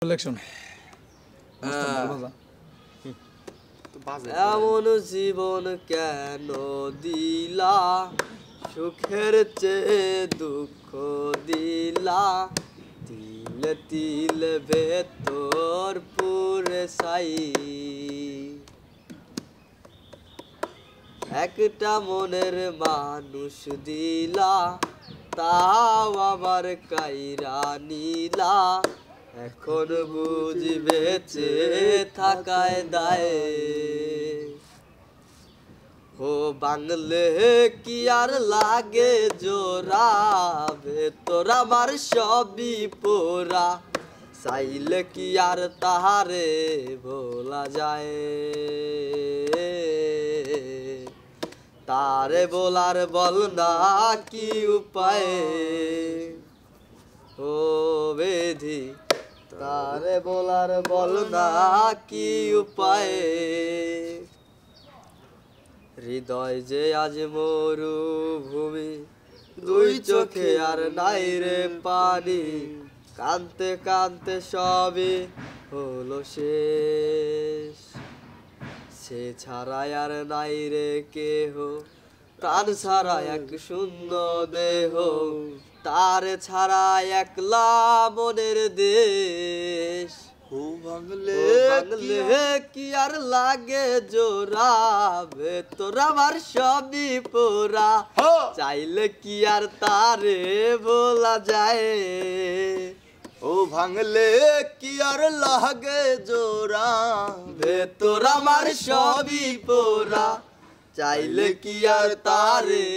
Election এমন জীবন কেন দিলা, সুখের চেয়ে দুঃখ দিলা, তিলে তিলে ভেতর পুরে ছাই। একটা মনের মানুষ দিলা, তাও আবার কাইরা নিলা, এখন বুঝি বেঁচে থাকায় দায়ে। ও বাংলে কি আর লাগে জোড়া, ভেতর আমার সবই পোড়া, চাইলে কি আর তাহারে ভোলা যায়। তারে বলার বল না কি উপায়, ও বেধি তারে বলার বল না কি উপায়। হৃদয় যে আজ মরুভূমি, দুই চোখে আর নাই রে পানি, কানতে কানতে সবই হলো শেষ। সে ছাড়াই আর নাই রে কেহ, প্রাণ ছাড়া এক শূন্য দেহ, তারে ছাড়া একলা মনের দেশ। ও বাংলে কি আর লাগে জোড়া, ভেতর আমার সবই পোড়া, চাইলে কি আর তারে বলা যায়। ও ভাঙলে কি আর লাগে জোড়া, ভেতর আমার সবই পোড়া, চাইলে কি আর তারে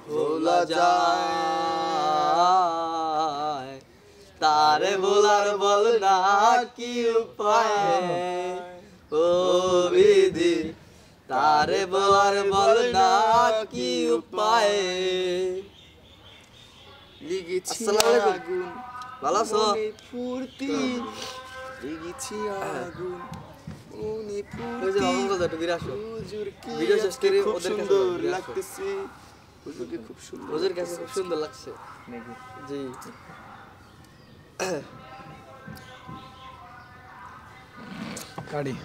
ভোলা যায়। তারে বলার বল না কি উপায়, ও বিধি তারে বলার বল না কি উপায়। লিখেছি আগুন, ভালো আছো? ফুর্তি লিখেছি আগুন, ভিডিও শেষ করে ওদের কাছে লাগতেছে, খুব সুন্দর, ওদের কাছে খুব সুন্দর লাগছে জি। কাড়ি